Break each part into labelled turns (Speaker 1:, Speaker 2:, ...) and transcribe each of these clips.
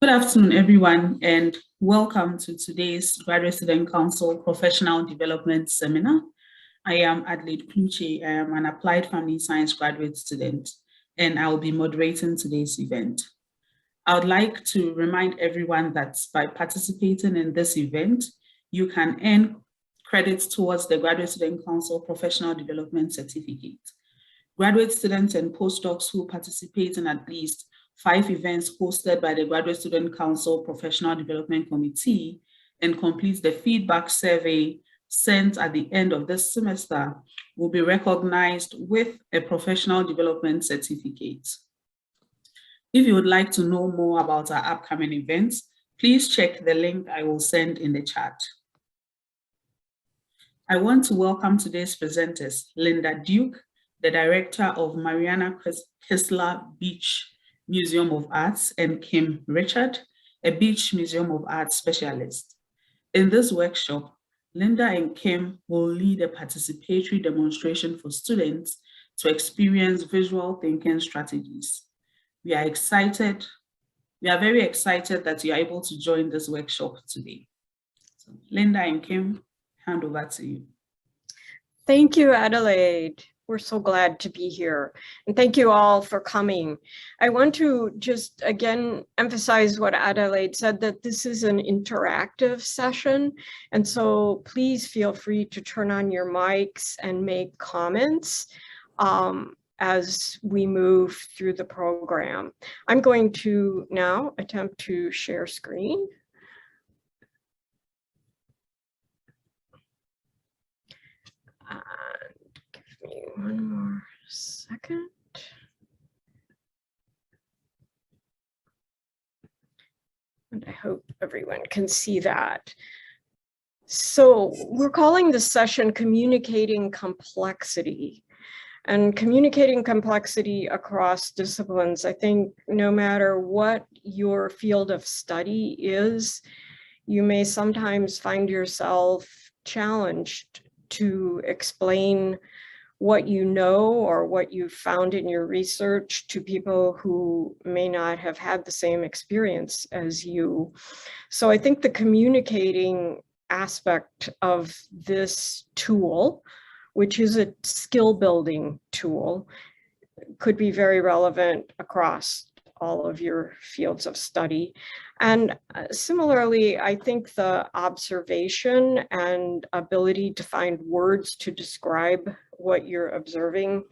Speaker 1: Good afternoon, everyone, and welcome to today's Graduate Student Council Professional Development Seminar. I am Adelaide Kluche. I am an Applied Family Science graduate student, and I will be moderating today's event. I would like to remind everyone that by participating in this event, you can earn credits towards the Graduate Student Council Professional Development Certificate. Graduate students and postdocs who participate in at least 5 events hosted by the Graduate Student Council Professional Development Committee and complete the feedback survey sent at the end of this semester will be recognized with a professional development certificate. If you would like to know more about our upcoming events, please check the link I will send in the chat. I want to welcome today's presenters, Linda Duke, the Director of Mariana Kistler Beach Museum of Arts, and Kim Richard, a Beach Museum of Arts specialist. In this workshop, Linda and Kim will lead a participatory demonstration for students to experience visual thinking strategies. We are very excited that you are able to join this workshop today. So, Linda and Kim, hand over to you.
Speaker 2: Thank you, Adelaide. We're so glad to be here. And thank you all for coming. I want to just again emphasize what Adelaide said, that this is an interactive session. And so please feel free to turn on your mics and make comments as we move through the program. I'm going to now attempt to share screen. Give me one more second. And I hope everyone can see that. So we're calling this session Communicating Complexity. And communicating complexity across disciplines, I think no matter what your field of study is, you may sometimes find yourself challenged to explain what you know or what you found in your research to people who may not have had the same experience as you. So I think the communicating aspect of this tool, which is a skill building tool, could be very relevant across all of your fields of study. And similarly, I think the observation and ability to find words to describe what you're observing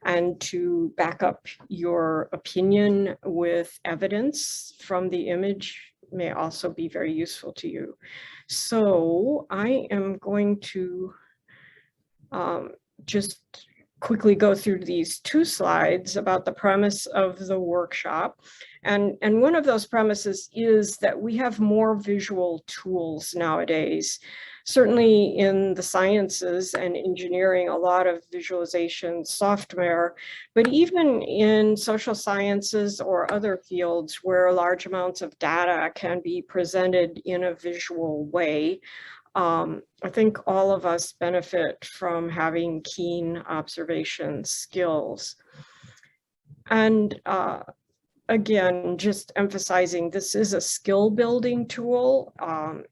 Speaker 2: and to back up your opinion with evidence from the image may also be very useful to you. So I am going to just quickly go through these 2 slides about the premise of the workshop. And one of those premises is that we have more visual tools nowadays. Certainly in the sciences and engineering, a lot of visualization software, but even in social sciences or other fields where large amounts of data can be presented in a visual way, I think all of us benefit from having keen observation skills. And again, just emphasizing this is a skill building tool.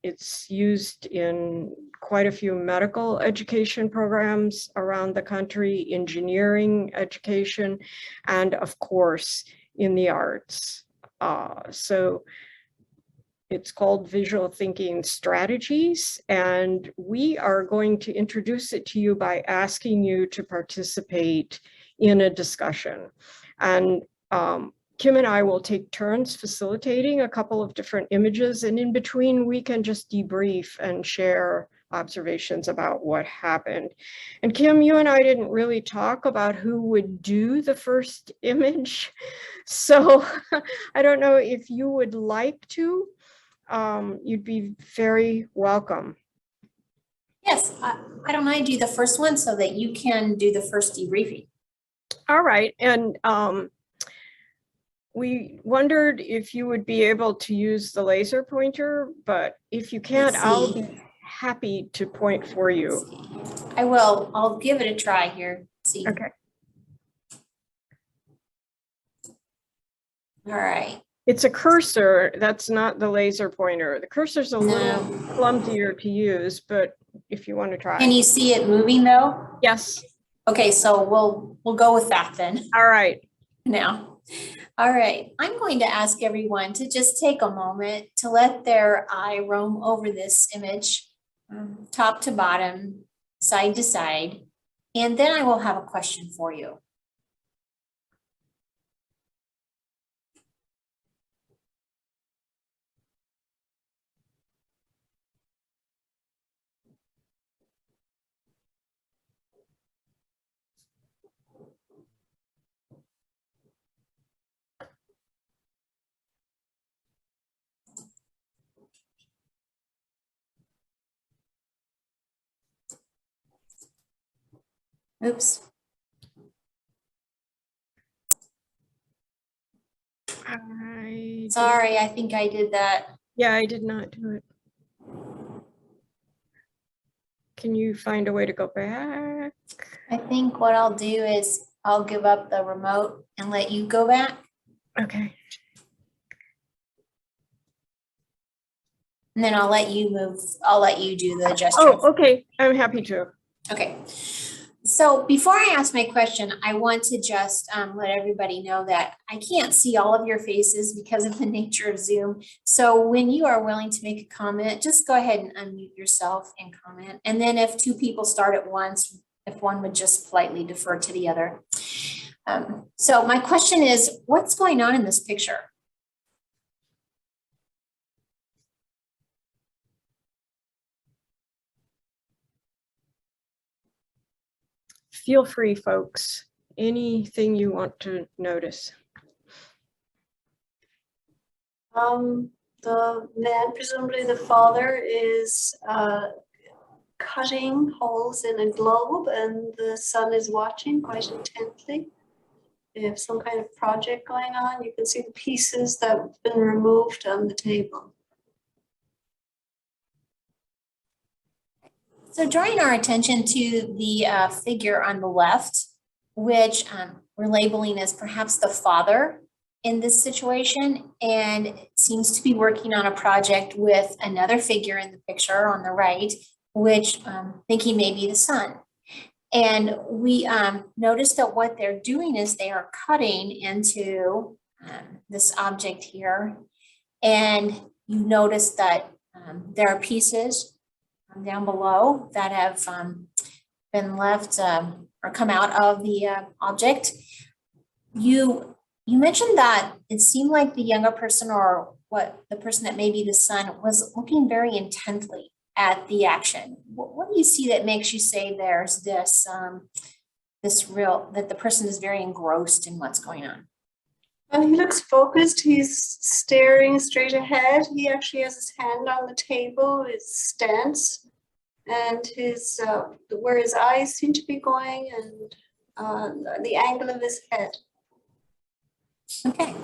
Speaker 2: It's used in quite a few medical education programs around the country, engineering education, and of course in the arts. So it's called Visual Thinking Strategies, and we are going to introduce it to you by asking you to participate in a discussion. And Kim and I will take turns facilitating a couple of different images, and in between we can just debrief and share observations about what happened. And Kim, you and I didn't really talk about who would do the first image. So I don't know if you would like to. You'd be very welcome.
Speaker 3: Yes, I don't mind do the first one so that you can do the first debriefing.
Speaker 2: All right, and we wondered if you would be able to use the laser pointer, but if you can't, I'll be happy to point for you.
Speaker 3: I will. I'll give it a try here. See.
Speaker 2: Okay.
Speaker 3: All right.
Speaker 2: It's a cursor. That's not the laser pointer. The cursor's a little
Speaker 3: No.
Speaker 2: clumsier to use, but if you want to try.
Speaker 3: Can you see it moving though?
Speaker 2: Yes.
Speaker 3: Okay, so we'll go with that then
Speaker 2: All right.
Speaker 3: now. All right, I'm going to ask everyone to just take a moment to let their eye roam over this image, top to bottom, side to side, and then I will have a question for you. Oops. Sorry, I think I did that.
Speaker 2: Yeah, I did not do it. Can you find a way to go back?
Speaker 3: I think what I'll do is I'll give up the remote and let you go back.
Speaker 2: Okay.
Speaker 3: And then I'll let you move, I'll let you do the gesture.
Speaker 2: Oh, okay. I'm happy to.
Speaker 3: Okay. So before I ask my question, I want to just let everybody know that I can't see all of your faces because of the nature of Zoom. So when you are willing to make a comment, just go ahead and unmute yourself and comment. And then if two people start at once, if one would just politely defer to the other. So my question is, what's going on in this picture?
Speaker 2: Feel free, folks. Anything you want to notice.
Speaker 4: The man, presumably the father, is cutting holes in a globe, and the son is watching quite intently. They have some kind of project going on. You can see the pieces that have been removed on the table.
Speaker 3: So drawing our attention to the figure on the left, which we're labeling as perhaps the father in this situation, and seems to be working on a project with another figure in the picture on the right, which thinking may be the son. And we noticed that what they're doing is they are cutting into this object here. And you notice that there are pieces down below that have been left or come out of the object. You mentioned that it seemed like the younger person, or what the person that may be the son, was looking very intently at the action. What do you see that makes you say there's this that the person is very engrossed in what's going on?
Speaker 4: And he looks focused. He's staring straight ahead. He actually has his hand on the table, his stance, and his where his eyes seem to be going, and the angle of his head.
Speaker 3: Okay,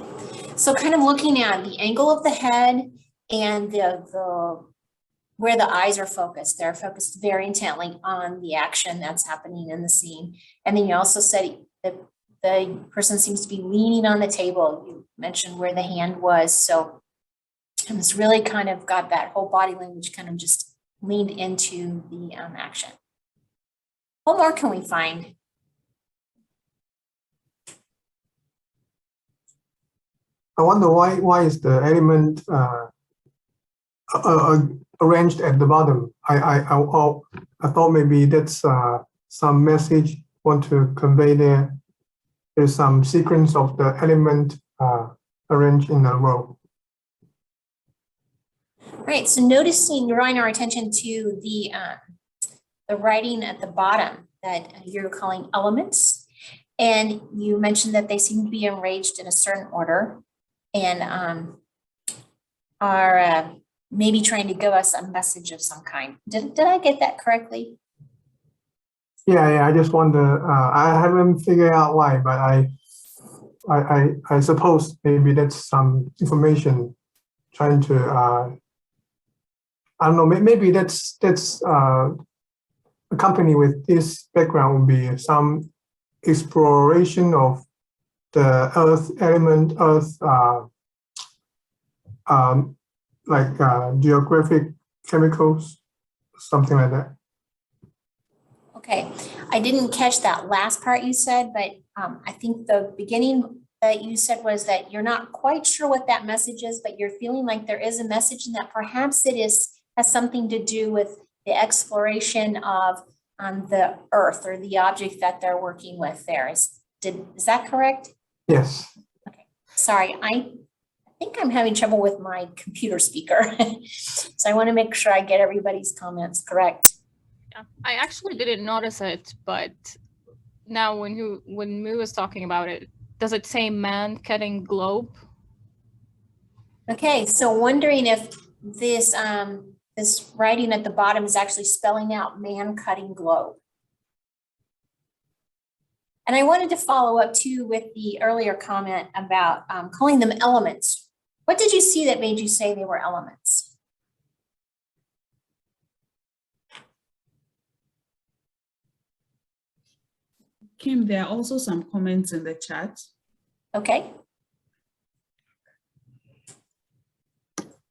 Speaker 3: so kind of looking at the angle of the head and the where the eyes are focused. They're focused very intently on the action that's happening in the scene. And then you also said that the person seems to be leaning on the table. You mentioned where the hand was. So it's really kind of got that whole body language kind of just leaned into the action. What more can we find?
Speaker 5: I wonder why is the element arranged at the bottom? I thought maybe that's some message want to convey there. There's some sequence of the element arranged in a row.
Speaker 3: Right. So noticing, drawing our attention to the writing at the bottom that you're calling elements, and you mentioned that they seem to be arranged in a certain order, and are maybe trying to give us a message of some kind. Did I get that correctly?
Speaker 5: Yeah. I just wonder. I haven't figured out why, but I suppose maybe that's some information trying to. I don't know. Maybe that's accompanied with this background would be some exploration of the earth element, like geographic chemicals, something like that.
Speaker 3: Okay, I didn't catch that last part you said, but I think the beginning that you said was that you're not quite sure what that message is, but you're feeling like there is a message and that perhaps it has something to do with the exploration of the earth or the object that they're working with there. Is that correct?
Speaker 5: Yes.
Speaker 3: Sorry, I think I'm having trouble with my computer speaker. So I want to make sure I get everybody's comments correct.
Speaker 6: Yeah, I actually didn't notice it, but now when Mu was talking about it, does it say man cutting globe?
Speaker 3: Okay, so wondering if this this writing at the bottom is actually spelling out man cutting globe. And I wanted to follow up too with the earlier comment about calling them elements. What did you see that made you say they were elements?
Speaker 1: Kim, there are also some comments in the chat.
Speaker 3: Okay.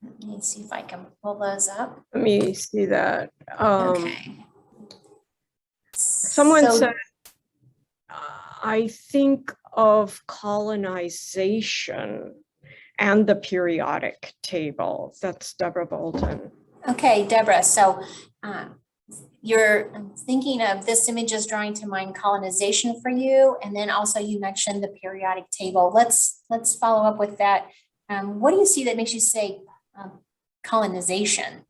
Speaker 3: Let me see if I can pull those up.
Speaker 2: Let me see that.
Speaker 3: Okay.
Speaker 2: Someone
Speaker 3: So-
Speaker 2: said, I think of colonization and the periodic table. That's Deborah Bolton.
Speaker 3: Okay, Deborah, so you're thinking of this image as drawing to mind colonization for you, and then also you mentioned the periodic table. Let's follow up with that. What do you see that makes you say colonization?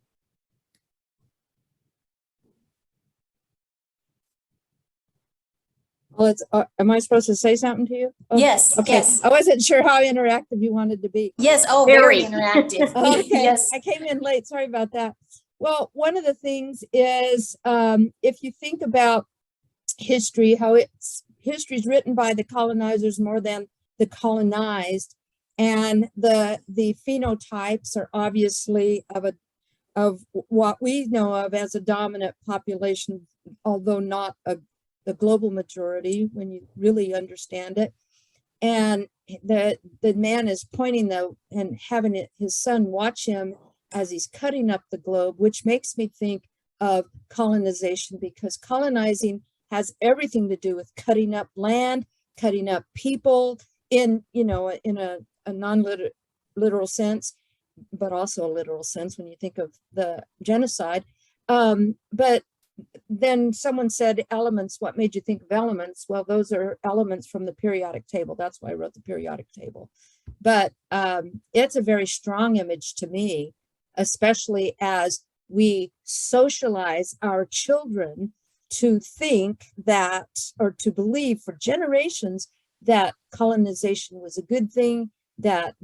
Speaker 7: Well, it's, am I supposed to say something to you? Oh,
Speaker 3: Yes,
Speaker 7: okay.
Speaker 3: yes,
Speaker 7: I wasn't sure how interactive you wanted to be.
Speaker 3: yes. Oh, very
Speaker 2: Very.
Speaker 3: interactive.
Speaker 7: Okay,
Speaker 3: Yes.
Speaker 7: I came in late. Sorry about that. Well, one of the things is if you think about history, how history is written by the colonizers more than the colonized, and the phenotypes are obviously of what we know of as a dominant population, although not the global majority when you really understand it. And the man is pointing and having his son watch him as he's cutting up the globe, which makes me think of colonization, because colonizing has everything to do with cutting up land, cutting up people in a non-literal sense, but also a literal sense when you think of the genocide. But then someone said elements, what made you think of elements? Well, those are elements from the periodic table. That's why I wrote the periodic table. But it's a very strong image to me, especially as we socialize our children to think that, or to believe for generations, that colonization was a good thing, that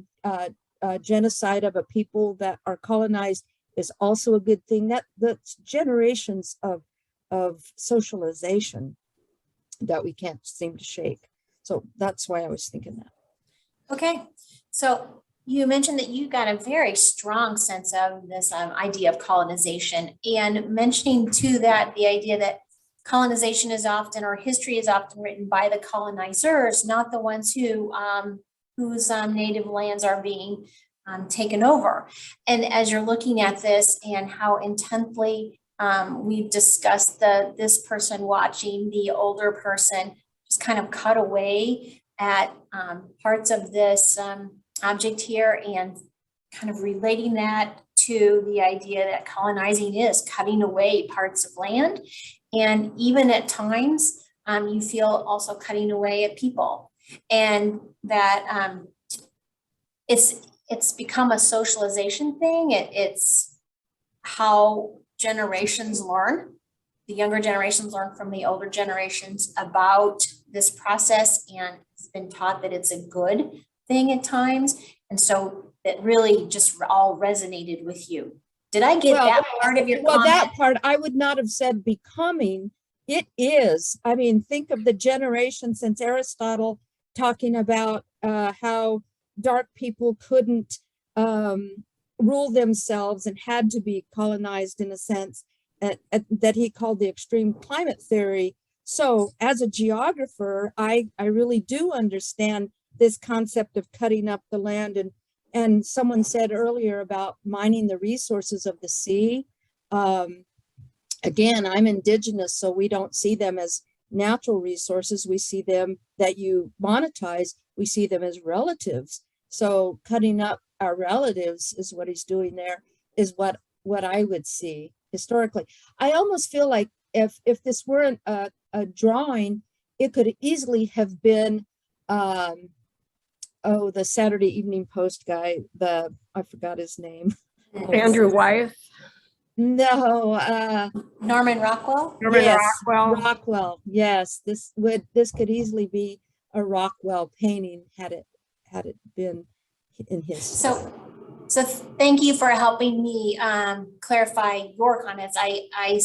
Speaker 7: genocide of a people that are colonized is also a good thing. That's generations of socialization that we can't seem to shake. So that's why I was thinking that.
Speaker 3: Okay, so you mentioned that you got a very strong sense of this idea of colonization, and mentioning too that the idea that colonization is often, or history is often written by the colonizers, not the ones whose native lands are being taken over. And as you're looking at this and how intently we've discussed this person watching the older person just kind of cut away at parts of this object here, and kind of relating that to the idea that colonizing is cutting away parts of land. And even at times, you feel also cutting away at people, and that it's become a socialization thing. It's how generations learn. The younger generations learn from the older generations about this process, and it's been taught that it's a good thing at times. And so it really just all resonated with you. Did I get that part of your comment?
Speaker 7: That part I would not have said becoming. It is. I mean, think of the generation since Aristotle talking about how dark people couldn't rule themselves and had to be colonized in a sense that he called the extreme climate theory. So as a geographer, I really do understand this concept of cutting up the land And someone said earlier about mining the resources of the sea. Again, I'm indigenous, so we don't see them as natural resources. We see them that you monetize. We see them as relatives. So cutting up our relatives is what he's doing there, is what I would see historically. I almost feel like if this weren't a drawing, it could easily have been, the Saturday Evening Post guy, I forgot his name.
Speaker 2: Andrew Wyeth,
Speaker 7: No,
Speaker 3: Norman Rockwell?
Speaker 2: Norman
Speaker 7: yes,
Speaker 2: Rockwell.
Speaker 7: Rockwell. Yes, this could easily be a Rockwell painting had it been in his.
Speaker 3: So thank you for helping me clarify your comments. I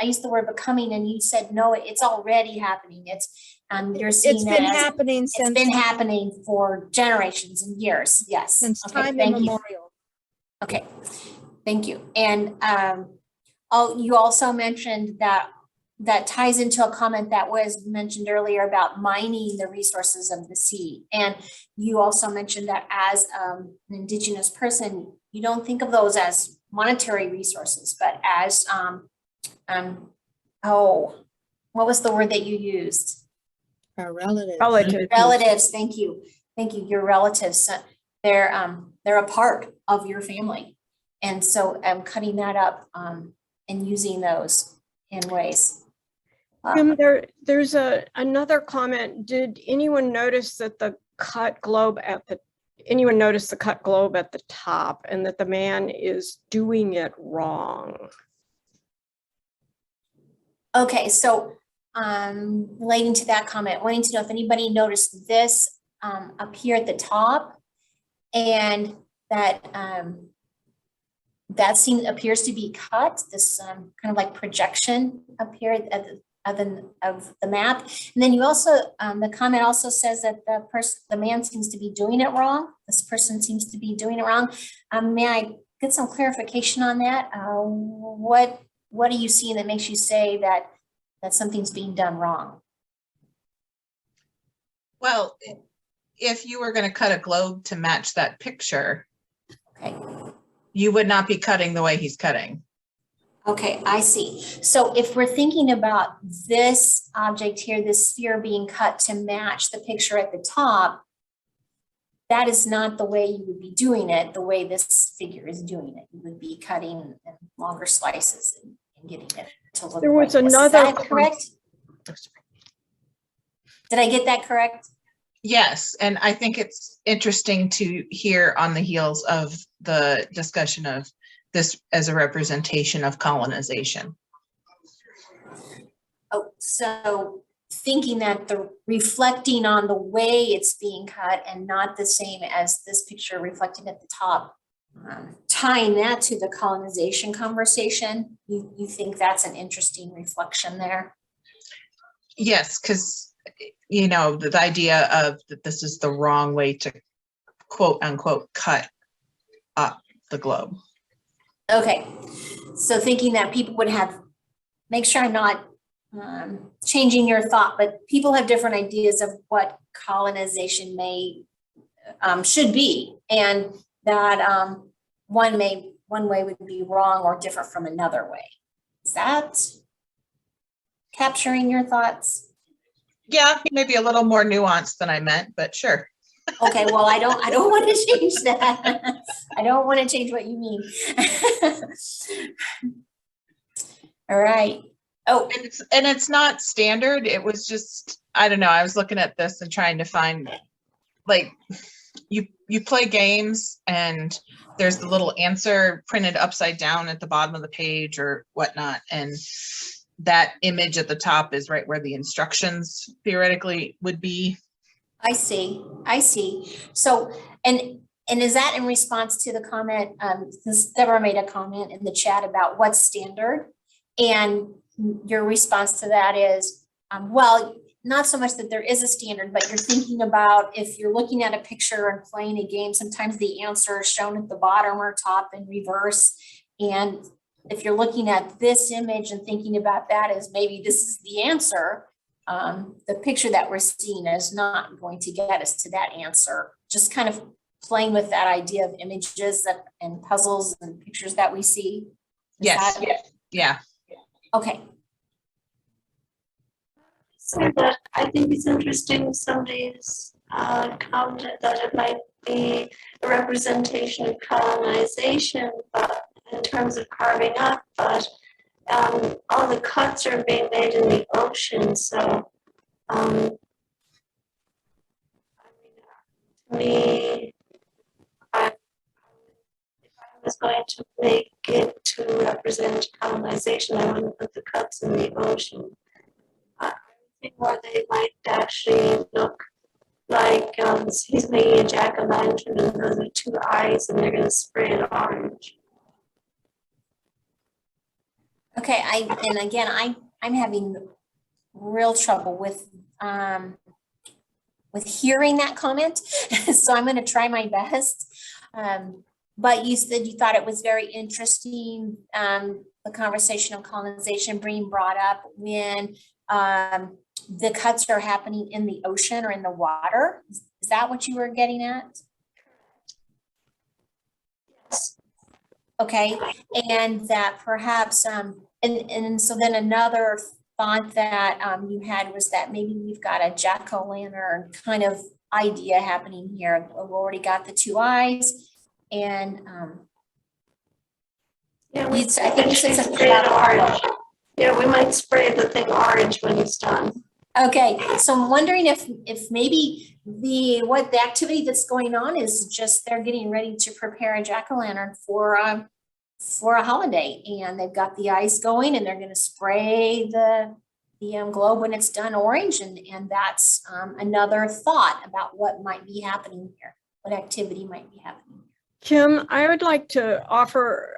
Speaker 3: used the word becoming, and you said, no, it's already happening. You're seeing
Speaker 7: It's
Speaker 3: that
Speaker 7: been
Speaker 3: as-
Speaker 7: happening
Speaker 3: It's
Speaker 7: since
Speaker 3: been happening for generations and years. Yes.
Speaker 7: since
Speaker 3: Okay,
Speaker 7: time
Speaker 3: thank you.
Speaker 7: immemorial.
Speaker 3: Okay, thank you. And you also mentioned that ties into a comment that was mentioned earlier about mining the resources of the sea. And you also mentioned that as an Indigenous person, you don't think of those as monetary resources, but as, what was the word that you used?
Speaker 7: Our relatives.
Speaker 3: Relatives, thank you. Thank you, your relatives. They're a part of your family. And so I'm cutting that up and using those in ways.
Speaker 2: There's another comment. Did anyone notice that the cut globe at the top, and that the man is doing it wrong?
Speaker 3: Okay, so relating to that comment, wanting to know if anybody noticed this up here at the top, and that that scene appears to be cut, this kind of like projection up here at of the map. And then you also, the comment also says that the man seems to be doing it wrong. This person seems to be doing it wrong. May I get some clarification on that? What are you seeing that makes you say that something's being done wrong?
Speaker 8: Well, if you were going to cut a globe to match that picture,
Speaker 3: Okay.
Speaker 8: you would not be cutting the way he's cutting.
Speaker 3: Okay, I see. So if we're thinking about this object here, this sphere being cut to match the picture at the top, that is not the way you would be doing it, the way this figure is doing it. You would be cutting in longer slices and getting it to look
Speaker 2: There was
Speaker 3: like this. Is
Speaker 2: another
Speaker 3: that correct? Did I get that correct?
Speaker 8: Yes, and I think it's interesting to hear on the heels of the discussion of this as a representation of colonization.
Speaker 3: Oh, so thinking that the reflecting on the way it's being cut and not the same as this picture reflecting at the top, tying that to the colonization conversation, you think that's an interesting reflection there?
Speaker 8: Yes, because you know the idea of that this is the wrong way to quote unquote cut up the globe.
Speaker 3: Okay, so thinking that people would have, make sure I'm not changing your thought, but people have different ideas of what colonization may should be, and that one way would be wrong or different from another way. Is that capturing your thoughts?
Speaker 8: Yeah, maybe a little more nuanced than I meant, but sure.
Speaker 3: Okay, well, I don't want to change that. I don't want to change what you mean. All right. Oh,
Speaker 8: And it's not standard. It was just, I don't know. I was looking at this and trying to find, like, you play games and there's the little answer printed upside down at the bottom of the page or whatnot. And that image at the top is right where the instructions theoretically would be.
Speaker 3: I see. So, and is that in response to the comment, Deborah made a comment in the chat about what's standard, and your response to that is, well, not so much that there is a standard, but you're thinking about if you're looking at a picture and playing a game, sometimes the answer is shown at the bottom or top in reverse. And if you're looking at this image and thinking about that as maybe this is the answer, the picture that we're seeing is not going to get us to that answer. Just kind of playing with that idea of images and puzzles and pictures that we see? Is
Speaker 8: Yes,
Speaker 3: that-
Speaker 8: yeah.
Speaker 3: Okay,
Speaker 4: Say that I think it's interesting somebody's commented that it might be a representation of colonization, but in terms of carving up, but all the cuts are being made in the ocean, so to me, if I was going to make it to represent colonization, I wouldn't put the cuts in the ocean. I think more they might actually look like he's making a jack-o'-lantern and those are two eyes and they're going to spray it orange.
Speaker 3: okay, I'm having real trouble with hearing that comment, so I'm gonna try my best. But you said you thought it was very interesting, the conversation of colonization being brought up when the cuts are happening in the ocean or in the water. Is that what you were getting at?
Speaker 4: Yes.
Speaker 3: Okay, and that perhaps, and so then another thought that you had was that maybe we've got a jack-o'-lantern kind of idea happening here. We've already got the two eyes, and
Speaker 4: Yeah,
Speaker 3: I think you said something
Speaker 4: spray it
Speaker 3: about
Speaker 4: orange. Yeah, we might spray the thing orange when it's done.
Speaker 3: Okay, so I'm wondering if maybe the activity that's going on is just they're getting ready to prepare a jack-o'-lantern for a holiday, and they've got the ice going, and they're going to spray the globe when it's done orange, and that's another thought about what might be happening here, what activity might be happening.
Speaker 2: Kim, I would like to offer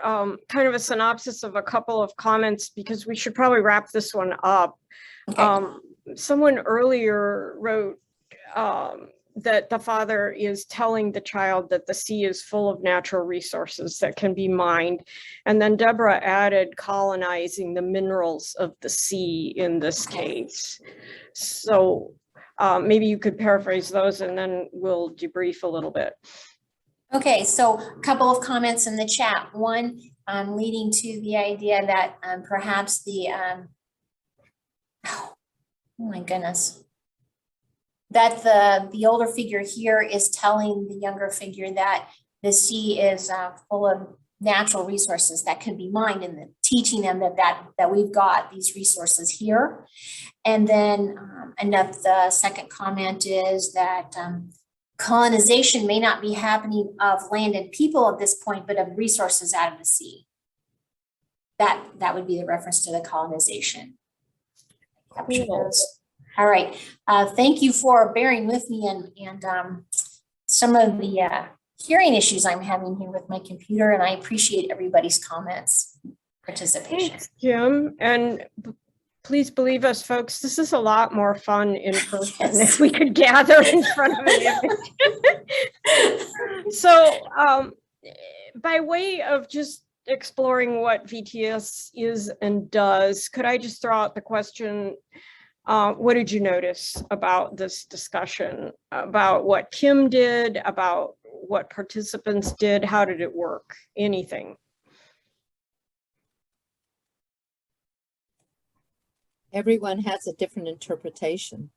Speaker 2: kind of a synopsis of a couple of comments because we should probably wrap this one up.
Speaker 3: Okay.
Speaker 2: Someone earlier wrote that the father is telling the child that the sea is full of natural resources that can be mined. And then Deborah added colonizing the minerals of the sea in this case. So maybe you could paraphrase those and then we'll debrief a little bit.
Speaker 3: Okay, so a couple of comments in the chat. One leading to the idea that perhaps oh my goodness, that the older figure here is telling the younger figure that the sea is full of natural resources that can be mined, and teaching them that we've got these resources here. And then the second comment is that colonization may not be happening of land and people at this point, but of resources out of the sea. That would be the reference to the colonization.
Speaker 2: Cool.
Speaker 3: All right, thank you for bearing with me and some of the hearing issues I'm having here with my computer, and I appreciate everybody's comments, participation.
Speaker 2: Thanks, Kim. And please believe us, folks, this is a lot more fun in person
Speaker 3: Yes.
Speaker 2: if we could gather in front of an image. So by way of just exploring what VTS is and does, could I just throw out the question, what did you notice about this discussion, about what Kim did, about what participants did? How did it work? Anything?
Speaker 7: Everyone has a different interpretation.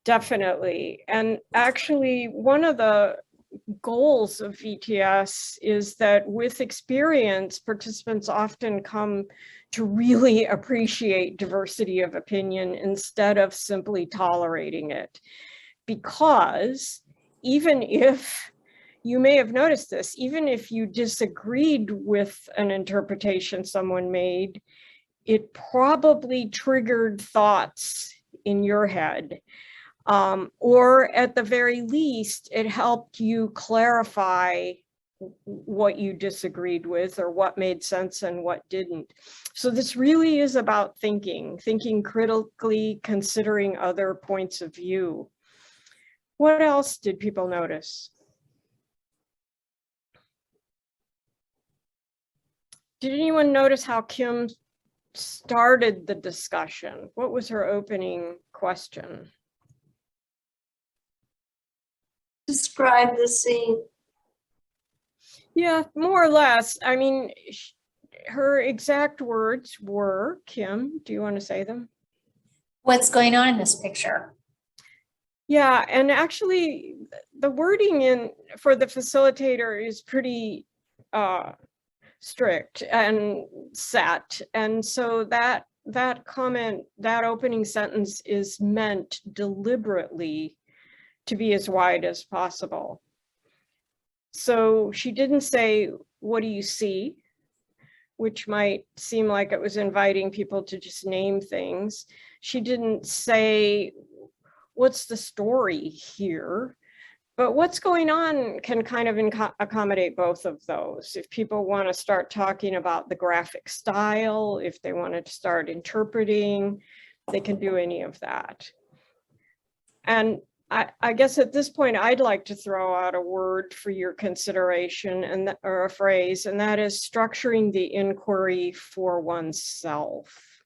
Speaker 2: Definitely. And actually, one of the goals of VTS is that with experience, participants often come to really appreciate diversity of opinion instead of simply tolerating it. Because even if you may have noticed this, even if you disagreed with an interpretation someone made, it probably triggered thoughts in your head. Or at the very least, it helped you clarify what you disagreed with or what made sense and what didn't. So this really is about thinking critically, considering other points of view. What else did people notice? Did anyone notice how Kim started the discussion? What was her opening question?
Speaker 4: describe the scene.
Speaker 2: Yeah, more or less. I mean, her exact words were, Kim, do you want to say them?
Speaker 3: What's going on in this picture?
Speaker 2: Yeah, and actually the wording in for the facilitator is pretty strict and set. And so that comment, that opening sentence is meant deliberately to be as wide as possible. So she didn't say, what do you see? Which might seem like it was inviting people to just name things. She didn't say, what's the story here? But what's going on can kind of accommodate both of those. If people want to start talking about the graphic style, if they wanted to start interpreting, they can do any of that. And I guess at this point, I'd like to throw out a word for your consideration, or a phrase, and that is structuring the inquiry for oneself.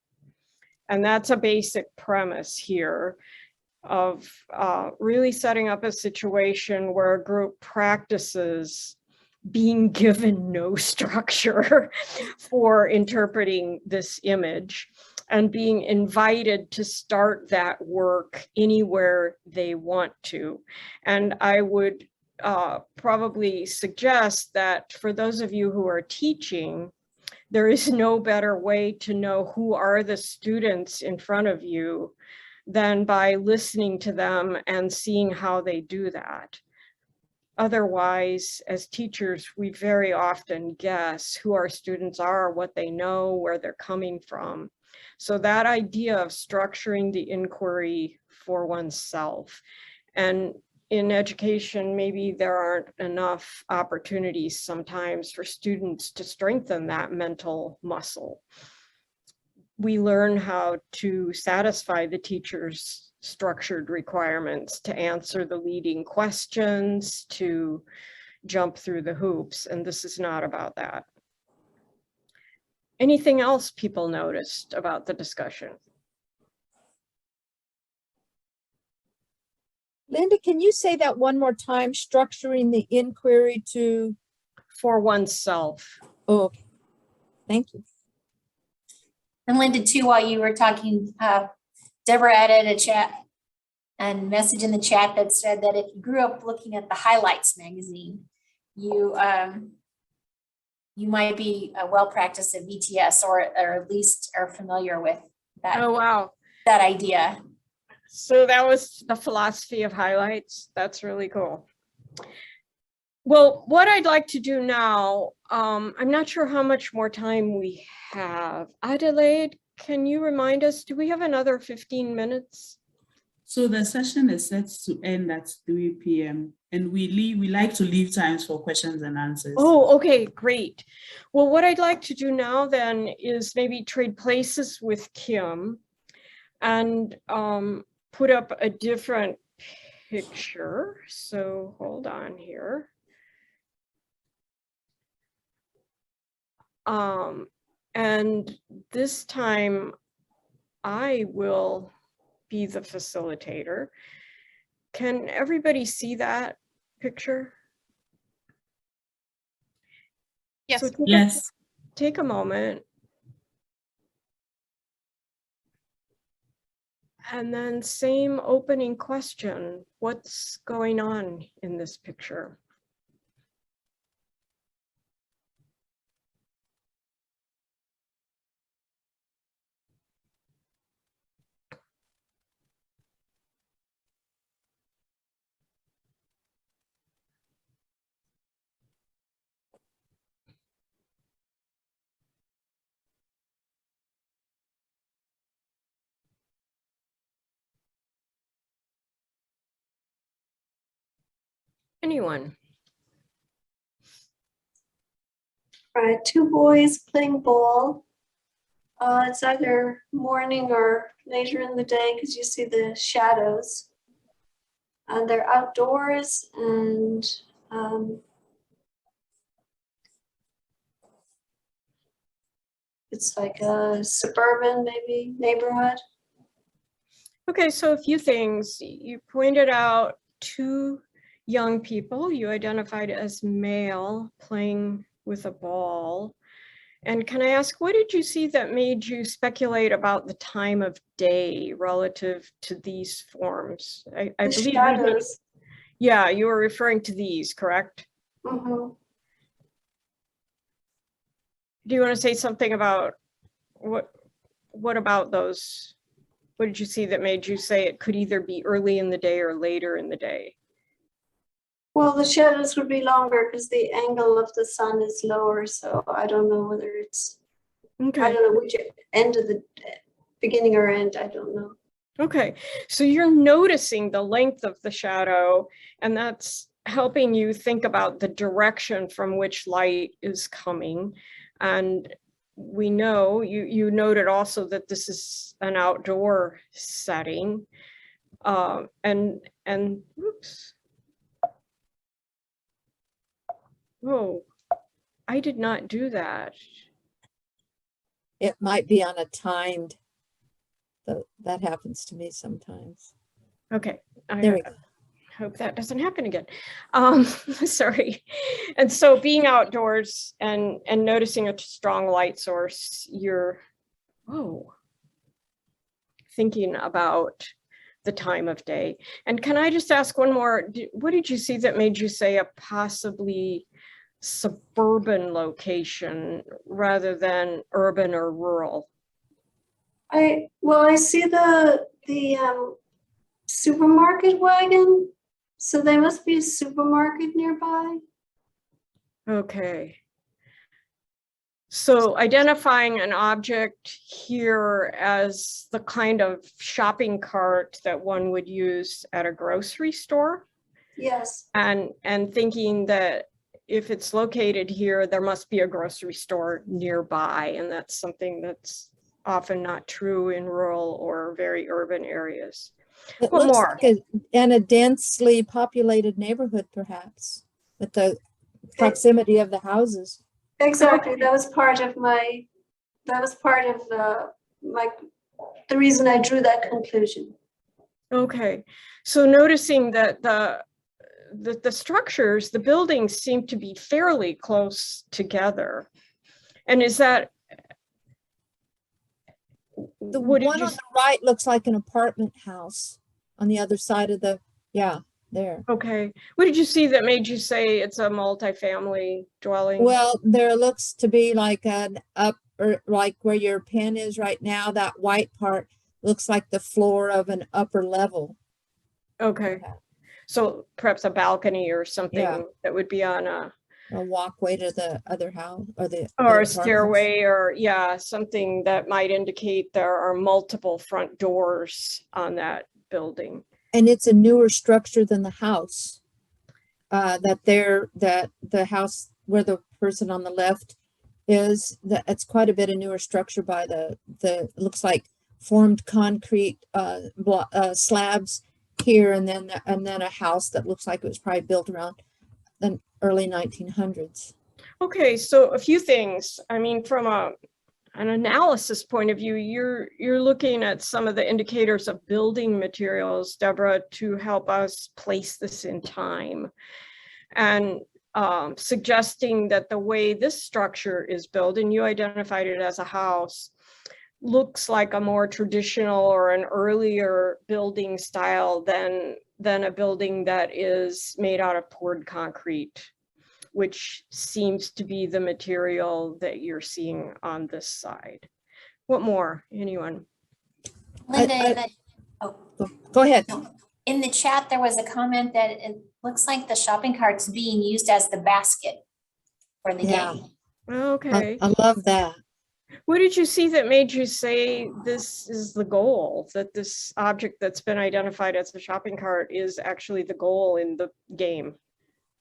Speaker 2: And that's a basic premise here of really setting up a situation where a group practices being given no structure for interpreting this image and being invited to start that work anywhere they want to. And I would probably suggest that for those of you who are teaching, there is no better way to know who are the students in front of you than by listening to them and seeing how they do that. Otherwise, as teachers, we very often guess who our students are, what they know, where they're coming from. So that idea of structuring the inquiry for oneself. And in education, maybe there aren't enough opportunities sometimes for students to strengthen that mental muscle. We learn how to satisfy the teacher's structured requirements, to answer the leading questions, to jump through the hoops, and this is not about that. Anything else people noticed about the discussion?
Speaker 7: Linda, can you say that one more time, structuring the inquiry to?
Speaker 2: For oneself.
Speaker 7: Oh, okay. Thank you.
Speaker 3: And Linda, too, while you were talking, Deborah added a chat and message in the chat that said that if you grew up looking at the Highlights magazine, you might be well practiced at VTS, or at least are familiar with that.
Speaker 2: Oh, wow.
Speaker 3: That idea.
Speaker 2: So that was the philosophy of Highlights. That's really cool. Well, what I'd like to do now, I'm not sure how much more time we have. Adelaide, can you remind us, do we have another 15 minutes?
Speaker 1: So the session is set to end at 3 p.m. and we like to leave times for questions and answers.
Speaker 2: Oh, okay, great. Well, what I'd like to do now then is maybe trade places with Kim and put up a different picture. So hold on here. And this time I will be the facilitator. Can everybody see that picture?
Speaker 6: Yes.
Speaker 2: So
Speaker 1: Yes.
Speaker 2: take a moment. And then same opening question, what's going on in this picture? Anyone?
Speaker 4: All right, two boys playing ball. It's either morning or later in the day because you see the shadows. And they're outdoors, and it's like a suburban maybe neighborhood.
Speaker 2: Okay, so a few things. You pointed out two young people. You identified as male playing with a ball. And can I ask, what did you see that made you speculate about the time of day relative to these forms? I
Speaker 4: The
Speaker 2: believe you
Speaker 4: shadows.
Speaker 2: yeah, you were referring to these, correct?
Speaker 4: Mhm.
Speaker 2: Do you want to say something about what about those? What did you see that made you say it could either be early in the day or later in the day?
Speaker 4: Well, the shadows would be longer because the angle of the sun is lower, so I don't know whether it's, I
Speaker 2: Okay,
Speaker 4: don't know which end of the beginning or end, I don't know.
Speaker 2: okay. So you're noticing the length of the shadow, and that's helping you think about the direction from which light is coming. And we know, you noted also that this is an outdoor setting. And oops. Oh, I did not do that.
Speaker 7: It might be on a timed, that happens to me sometimes.
Speaker 2: Okay,
Speaker 7: There we
Speaker 2: I
Speaker 7: go.
Speaker 2: hope that doesn't happen again. Sorry. And so being outdoors and noticing a strong light source, you're, thinking about the time of day. And can I just ask one more? What did you see that made you say a possibly suburban location rather than urban or rural?
Speaker 4: I see the supermarket wagon, so there must be a supermarket nearby.
Speaker 2: Okay. So identifying an object here as the kind of shopping cart that one would use at a grocery store,
Speaker 4: Yes,
Speaker 2: and thinking that if it's located here, there must be a grocery store nearby, and that's something that's often not true in rural or very urban areas.
Speaker 7: It
Speaker 2: What
Speaker 7: looks
Speaker 2: more?
Speaker 7: like in a densely populated neighborhood, perhaps, with the proximity of the houses.
Speaker 4: exactly. That was part of my, the reason I drew that conclusion.
Speaker 2: Okay, so noticing that the structures, the buildings seem to be fairly close together. And is that,
Speaker 7: The
Speaker 2: what did
Speaker 7: one
Speaker 2: you,
Speaker 7: on the right looks like an apartment house on the other side of the, yeah, there.
Speaker 2: okay, what did you see that made you say it's a multifamily dwelling?
Speaker 7: Well, there looks to be like an or like where your pen is right now, that white part looks like the floor of an upper level.
Speaker 2: Okay, so perhaps a balcony or something
Speaker 7: Yeah.
Speaker 2: that would be on a
Speaker 7: walkway to the other house or the
Speaker 2: or a
Speaker 7: apartments.
Speaker 2: stairway, or yeah, something that might indicate there are multiple front doors on that building.
Speaker 7: And it's a newer structure than the house. That the house where the person on the left is, that it's quite a bit of newer structure by the looks like formed concrete slabs here, and then a house that looks like it was probably built around the early 1900s.
Speaker 2: Okay, so a few things. I mean, from an analysis point of view, you're looking at some of the indicators of building materials, Deborah, to help us place this in time, and suggesting that the way this structure is built, and you identified it as a house, looks like a more traditional or an earlier building style than a building that is made out of poured concrete, which seems to be the material that you're seeing on this side. What more, anyone?
Speaker 3: Linda,
Speaker 7: Go ahead.
Speaker 3: in the chat, there was a comment that it looks like the shopping cart's being used as the basket for the
Speaker 7: Yeah.
Speaker 3: game.
Speaker 2: Okay.
Speaker 7: I love that.
Speaker 2: What did you see that made you say this is the goal, that this object that's been identified as a shopping cart is actually the goal in the game?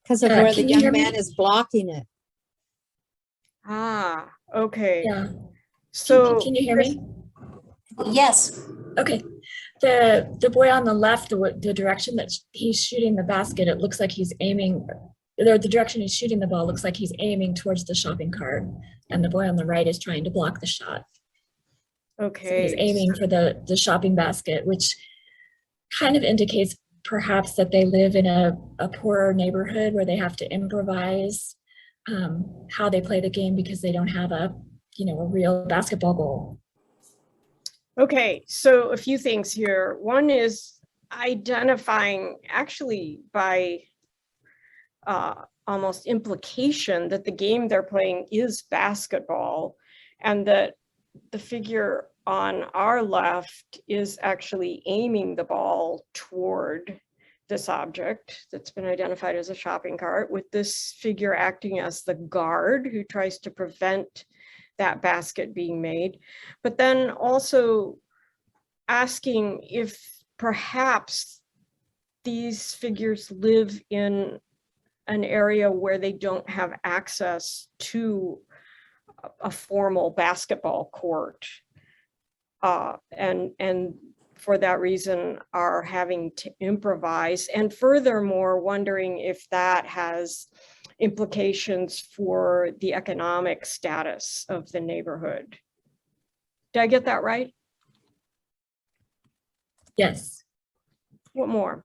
Speaker 7: Because of
Speaker 9: Yeah,
Speaker 7: where the
Speaker 9: can you hear
Speaker 7: young
Speaker 9: me?
Speaker 7: man is blocking it.
Speaker 2: Ah, okay.
Speaker 9: Yeah.
Speaker 2: So
Speaker 9: Can you hear me?
Speaker 3: Yes,
Speaker 9: Okay. The boy on the left, the direction that he's shooting the basket, it looks like he's aiming, or the direction he's shooting the ball looks like he's aiming towards the shopping cart, and the boy on the right is trying to block the shot. So he's
Speaker 2: okay.
Speaker 9: aiming for the shopping basket, which kind of indicates perhaps that they live in a poorer neighborhood where they have to improvise how they play the game because they don't have a real basketball goal.
Speaker 2: Okay, so a few things here. One is identifying, actually by almost implication, that the game they're playing is basketball, and that the figure on our left is actually aiming the ball toward this object that's been identified as a shopping cart, with this figure acting as the guard who tries to prevent that basket being made. But then also asking if perhaps these figures live in an area where they don't have access to a formal basketball court, and for that reason are having to improvise, and furthermore wondering if that has implications for the economic status of the neighborhood. Did I get that right?
Speaker 9: Yes.
Speaker 2: What more?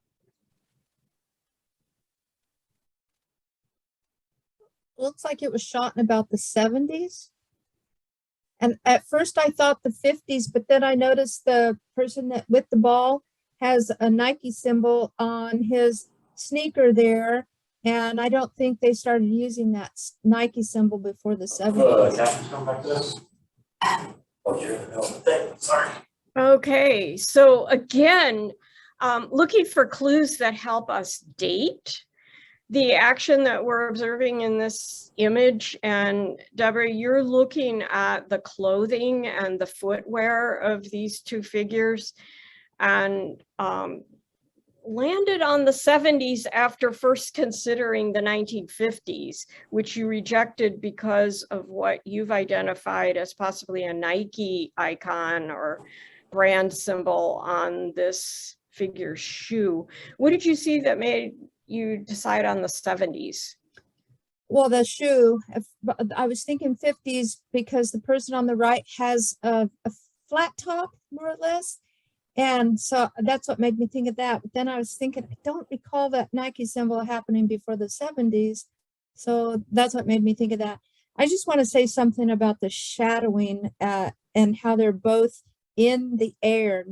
Speaker 7: Looks like it was shot in about the 70s. And at first I thought the 50s, but then I noticed the person that with the ball has a Nike symbol on his sneaker there. And I don't think they started using that Nike symbol before the 70s.
Speaker 2: Okay, so again, looking for clues that help us date the action that we're observing in this image. And Deborah, you're looking at the clothing and the footwear of these two figures, and landed on the 70s after first considering the 1950s, which you rejected because of what you've identified as possibly a Nike icon or brand symbol on this figure's shoe. What did you see that made you decide on the 70s?
Speaker 7: Well, the shoe, I was thinking 50s because the person on the right has a flat top, more or less. And so that's what made me think of that. But then I was thinking, I don't recall that Nike symbol happening before the 70s. So that's what made me think of that. I just want to say something about the shadowing and how they're both in the air.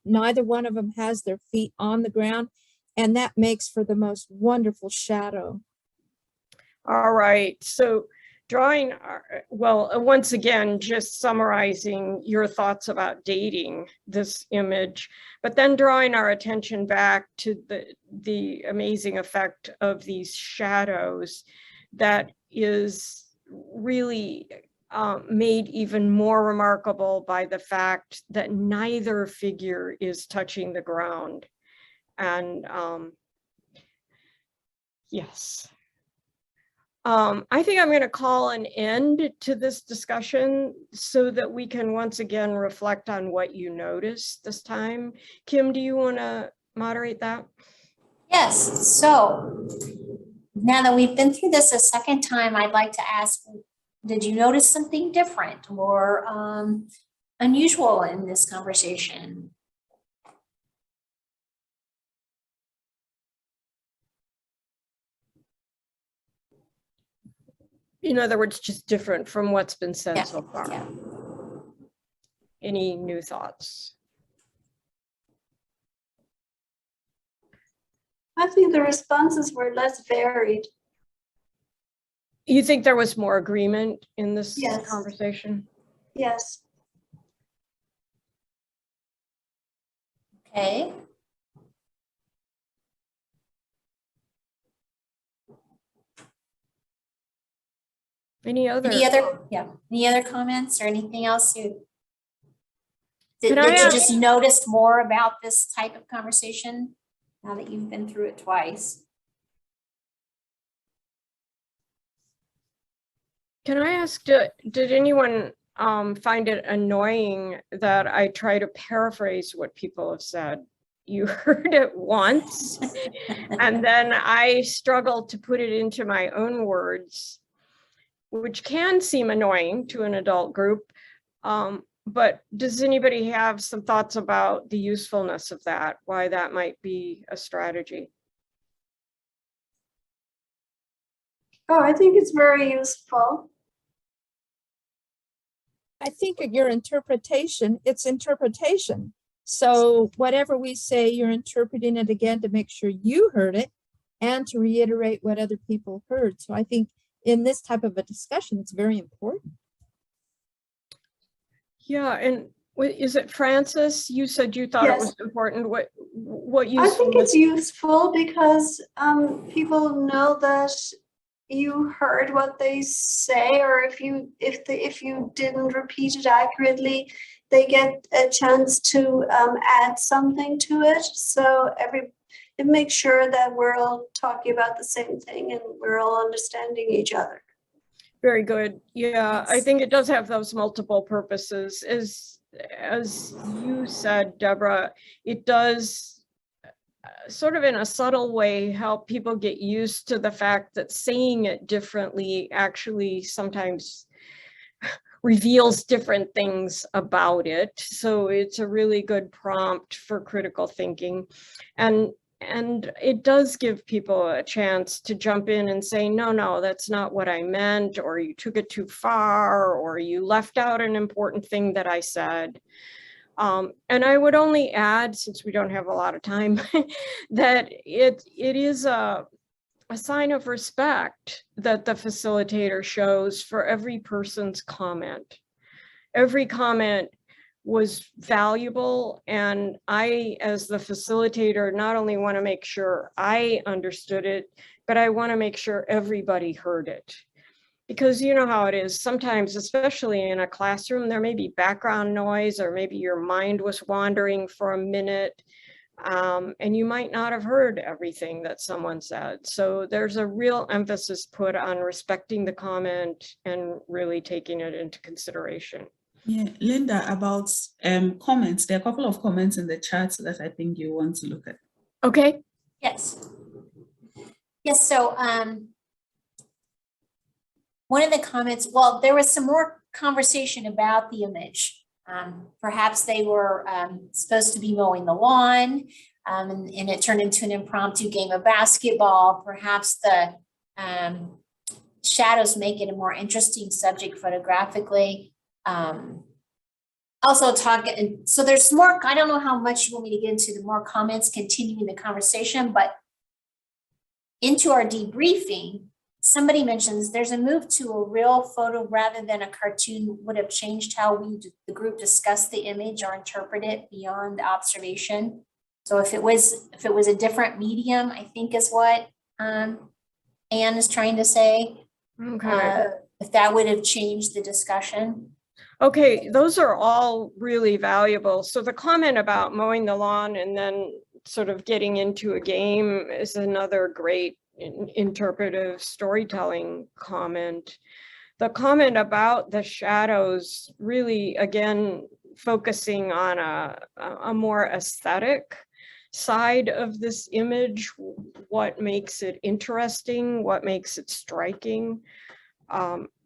Speaker 7: Neither one of them has their feet on the ground. And that makes for the most wonderful shadow.
Speaker 2: All right, so drawing, well, once again, just summarizing your thoughts about dating this image, but then drawing our attention back to the amazing effect of these shadows that is really made even more remarkable by the fact that neither figure is touching the ground. And yes. I think I'm going to call an end to this discussion so that we can once again reflect on what you noticed this time. Kim, do you want to moderate that?
Speaker 3: Yes, so now that we've been through this a second time, I'd like to ask, did you notice something different or unusual in this conversation?
Speaker 2: In other words, just different from what's been said
Speaker 3: Yeah,
Speaker 2: so far.
Speaker 3: yeah.
Speaker 2: Any new thoughts?
Speaker 4: I think the responses were less varied.
Speaker 2: You think there was more agreement in this
Speaker 4: Yes.
Speaker 2: conversation?
Speaker 4: Yes.
Speaker 3: Okay.
Speaker 2: Any other
Speaker 3: Any other comments or anything else you did,
Speaker 2: Could I
Speaker 3: did you
Speaker 2: ask-
Speaker 3: just notice more about this type of conversation now that you've been through it twice?
Speaker 2: Can I ask, did anyone find it annoying that I try to paraphrase what people have said? You heard it once, and then I struggled to put it into my own words, which can seem annoying to an adult group. But does anybody have some thoughts about the usefulness of that, why that might be a strategy?
Speaker 4: Oh, I think it's very useful.
Speaker 7: I think your interpretation, it's interpretation. So whatever we say, you're interpreting it again to make sure you heard it and to reiterate what other people heard. So I think in this type of a discussion, it's very important.
Speaker 2: Yeah, and is it Francis? You said you thought it
Speaker 4: Yes.
Speaker 2: was important. What
Speaker 4: I think
Speaker 2: usefulness?
Speaker 4: it's useful because people know that you heard what they say, or if you didn't repeat it accurately, they get a chance to add something to it. So it makes sure that we're all talking about the same thing and we're all understanding each other.
Speaker 2: Very good. Yeah, I think it does have those multiple purposes. As you said, Deborah, it does sort of in a subtle way help people get used to the fact that saying it differently actually sometimes reveals different things about it. So it's a really good prompt for critical thinking. And it does give people a chance to jump in and say, no, that's not what I meant, or you took it too far, or you left out an important thing that I said. And I would only add, since we don't have a lot of time, that it is a sign of respect that the facilitator shows for every person's comment. Every comment was valuable, and I, as the facilitator, not only want to make sure I understood it, but I want to make sure everybody heard it. Because you know how it is, sometimes, especially in a classroom, there may be background noise, or maybe your mind was wandering for a minute, and you might not have heard everything that someone said. So there's a real emphasis put on respecting the comment and really taking it into consideration.
Speaker 1: Yeah, Linda, about comments, there are a couple of comments in the chat that I think you want to look at.
Speaker 2: Okay.
Speaker 3: Yes. Yes, so one of the comments, well, there was some more conversation about the image. Perhaps they were supposed to be mowing the lawn, and it turned into an impromptu game of basketball. Perhaps the shadows make it a more interesting subject photographically. Also so there's more, I don't know how much you want me to get into the more comments continuing the conversation, but into our debriefing, somebody mentions there's a move to a real photo rather than a cartoon would have changed how the group discussed the image or interpret it beyond observation. So if it was a different medium, I think is what Anne is trying to say.
Speaker 2: Okay.
Speaker 3: If that would have changed the discussion.
Speaker 2: Okay, those are all really valuable. So the comment about mowing the lawn and then sort of getting into a game is another great interpretive storytelling comment. The comment about the shadows really, again, focusing on a more aesthetic side of this image, what makes it interesting, what makes it striking.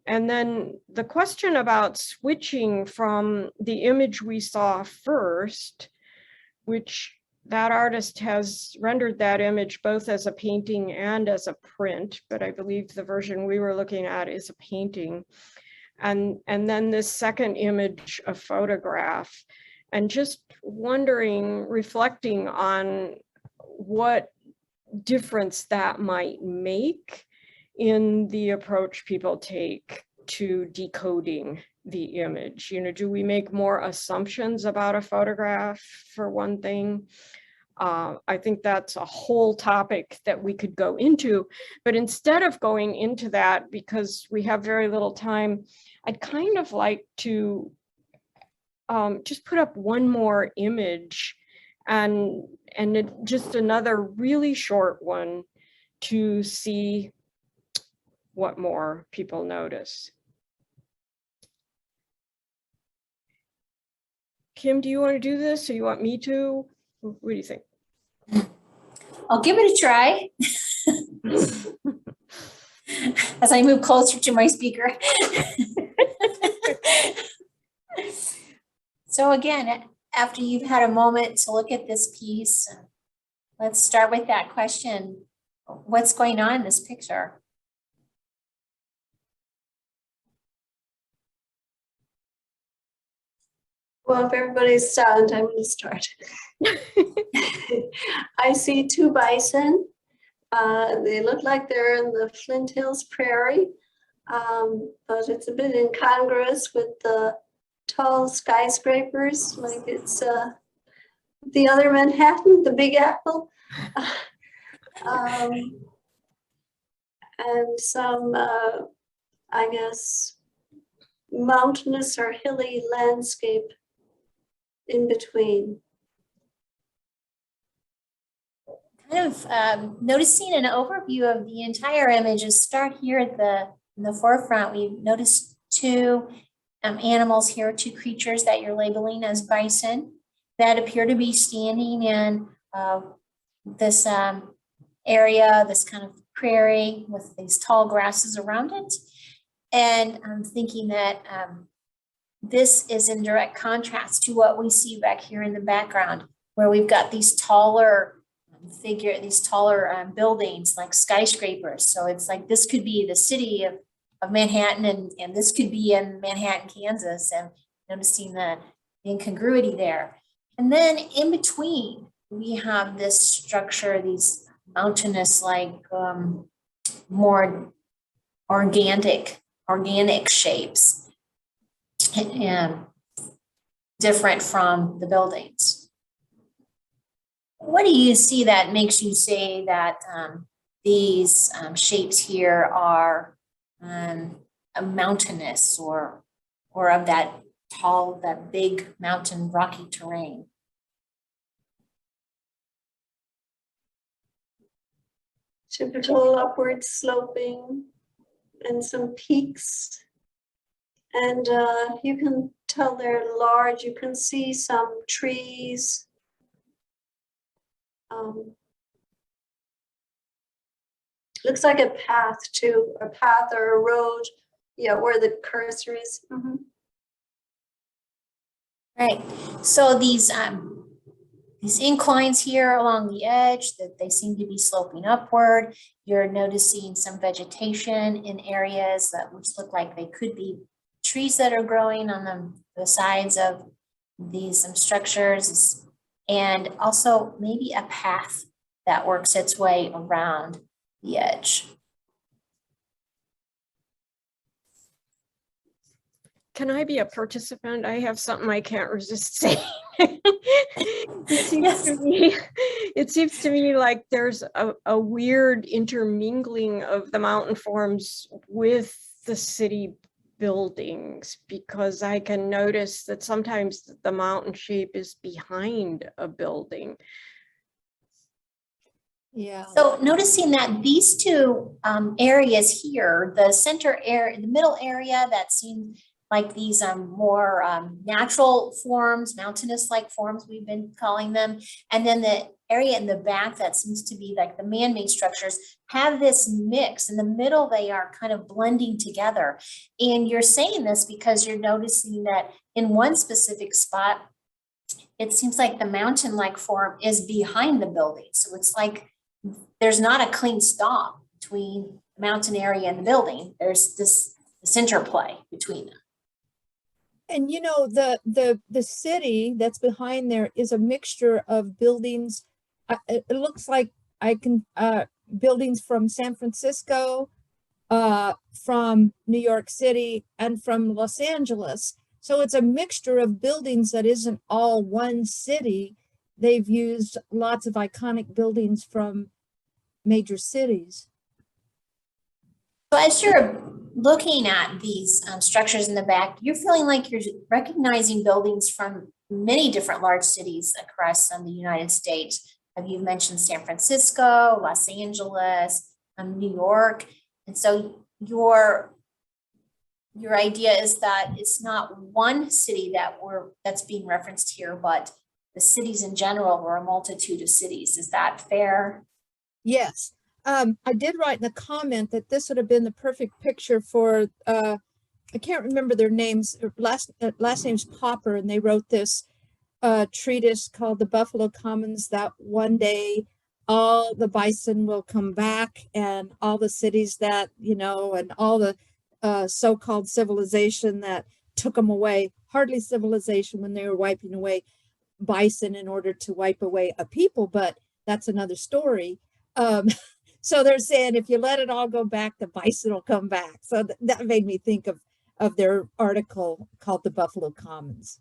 Speaker 2: And then the question about switching from the image we saw first, which that artist has rendered that image both as a painting and as a print, but I believe the version we were looking at is a painting. And then this second image, a photograph, and just wondering, reflecting on what difference that might make in the approach people take to decoding the image. You know, do we make more assumptions about a photograph, for one thing? I think that's a whole topic that we could go into, but instead of going into that, because we have very little time, I'd kind of like to just put up one more image and just another really short one to see what more people notice. Kim, do you want to do this, or you want me to? What do you think?
Speaker 3: I'll give it a try. As I move closer to my speaker. So again, after you've had a moment to look at this piece, let's start with that question. What's going on in this picture?
Speaker 4: Well, if everybody's silent, I'm going to start. I see two bison. They look like they're in the Flint Hills Prairie, but it's a bit incongruous with the tall skyscrapers, like it's the other Manhattan, the Big Apple. And some, I guess, mountainous or hilly landscape in between.
Speaker 3: Kind of noticing an overview of the entire image is start here at in the forefront. We noticed two animals here, two creatures that you're labeling as bison that appear to be standing in this area, this kind of prairie with these tall grasses around it. And I'm thinking that this is in direct contrast to what we see back here in the background, where we've got these taller buildings like skyscrapers. So it's like this could be the city of Manhattan, and this could be in Manhattan, Kansas, and noticing the incongruity there. And then in between, we have this structure, these mountainous, like more organic shapes, and different from the buildings. What do you see that makes you say that these shapes here are mountainous or of that tall, that big mountain rocky terrain?
Speaker 4: Typical upward sloping and some peaks. And you can tell they're large. You can see some trees. Looks like a path too, a path or a road. Yeah, where the cursor is. Mm-hmm.
Speaker 3: Right. So these inclines here along the edge, that they seem to be sloping upward. You're noticing some vegetation in areas that look like they could be trees that are growing on the sides of these structures, and also maybe a path that works its way around the edge.
Speaker 2: Can I be a participant? I have something I can't resist saying. It seems to me like there's a weird intermingling of the mountain forms with the city buildings, because I can notice that sometimes the mountain shape is behind a building.
Speaker 7: Yeah.
Speaker 3: So noticing that these two areas here, the center area, the middle area that seems like these more natural forms, mountainous-like forms, we've been calling them, and then the area in the back that seems to be like the man-made structures have this mix. In the middle, they are kind of blending together. And you're saying this because you're noticing that in one specific spot, it seems like the mountain-like form is behind the building. So it's like there's not a clean stop between the mountain area and the building. There's this interplay between them.
Speaker 7: And you know, the city that's behind there is a mixture of buildings. It looks like buildings from San Francisco, from New York City, and from Los Angeles. So it's a mixture of buildings that isn't all one city. They've used lots of iconic buildings from major cities.
Speaker 3: So as you're looking at these structures in the back, you're feeling like you're recognizing buildings from many different large cities across the United States. You've mentioned San Francisco, Los Angeles, New York. And so your idea is that it's not one city that's being referenced here, but the cities in general, or a multitude of cities. Is that fair?
Speaker 7: Yes. I did write in the comment that this would have been the perfect picture for I can't remember their names, last name's Popper, and they wrote this treatise called The Buffalo Commons, that one day all the bison will come back, and all the cities that, you know, and all the so-called civilization that took them away, hardly civilization when they were wiping away bison in order to wipe away a people, but that's another story. So they're saying if you let it all go back, the bison will come back. So that made me think of their article called The Buffalo Commons.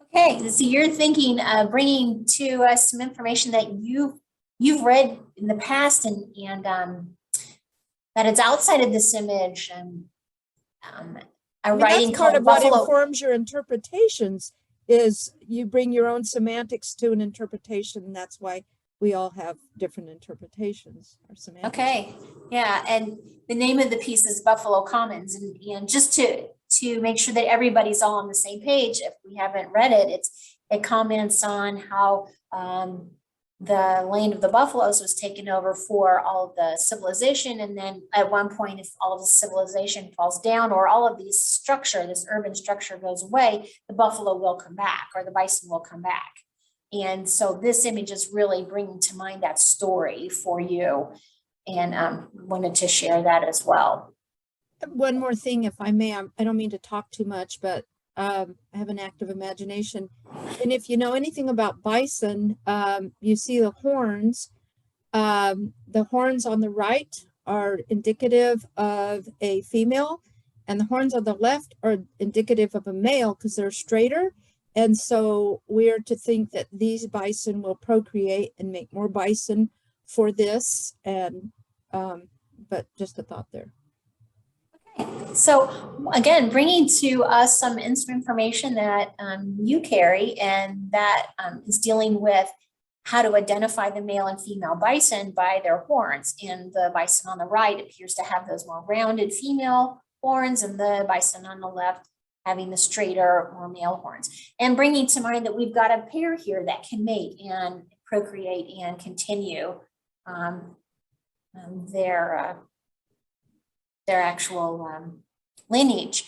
Speaker 3: Okay, so you're thinking of bringing to us some information that you've read in the past, and that it's outside of this image.
Speaker 7: I mean,
Speaker 3: writing
Speaker 7: that's part
Speaker 3: called
Speaker 7: of what
Speaker 3: Buffalo.
Speaker 7: informs your interpretations, is you bring your own semantics to an interpretation, and that's why we all have different interpretations or semantics. Okay,
Speaker 3: yeah, and the name of the piece is Buffalo Commons, and just to make sure that everybody's all on the same page, if we haven't read it, it comments on how the land of the buffaloes was taken over for all of the civilization, and then at one point, if all of the civilization falls down or all of this urban structure goes away, the buffalo will come back, or the bison will come back. And so this image is really bringing to mind that story for you, and wanted to share that as well.
Speaker 7: One more thing, if I may, I don't mean to talk too much, but I have an active imagination. And if you know anything about bison, you see the horns. The horns on the right are indicative of a female, and the horns on the left are indicative of a male because they're straighter. And so we are to think that these bison will procreate and make more bison for this. And but just a thought there.
Speaker 3: So again, bringing to us some information that you carry, and that is dealing with how to identify the male and female bison by their horns. And the bison on the right appears to have those more rounded female horns, and the bison on the left having the straighter or male horns. And bringing to mind that we've got a pair here that can mate and procreate and continue their actual lineage.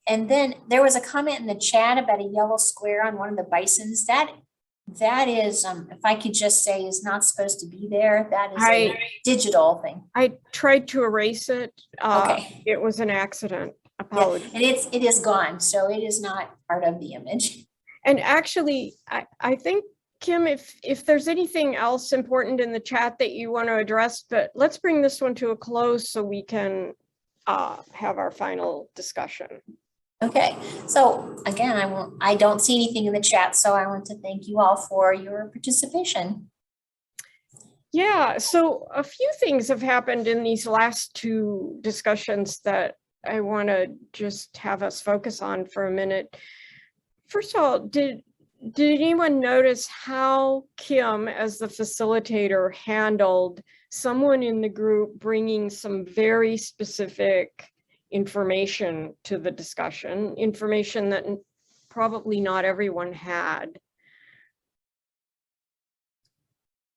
Speaker 3: And then there was a comment in the chat about a yellow square on one of the bisons. That is, if I could just say, is not supposed to be there. That is a digital thing.
Speaker 2: I tried to erase it.
Speaker 3: Okay.
Speaker 2: It was an accident.
Speaker 3: Yeah,
Speaker 2: Apologies.
Speaker 3: and it is gone, so it is not part of the image.
Speaker 2: And actually, I think, Kim, if there's anything else important in the chat that you want to address, but let's bring this one to a close so we can have our final discussion.
Speaker 3: Okay, so again, I don't see anything in the chat, so I want to thank you all for your participation.
Speaker 2: Yeah, so a few things have happened in these last two discussions that I want to just have us focus on for a minute. First of all, did anyone notice how Kim, as the facilitator, handled someone in the group bringing some very specific information to the discussion, information that probably not everyone had?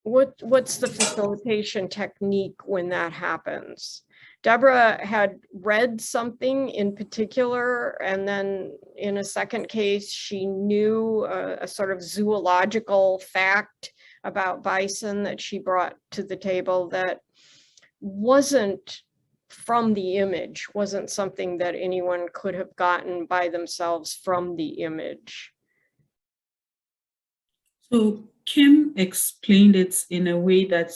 Speaker 2: What's the facilitation technique when that happens? Deborah had read something in particular, and then in a second case, she knew a sort of zoological fact about bison that she brought to the table that wasn't from the image, wasn't something that anyone could have gotten by themselves from the image.
Speaker 1: So Kim explained it in a way that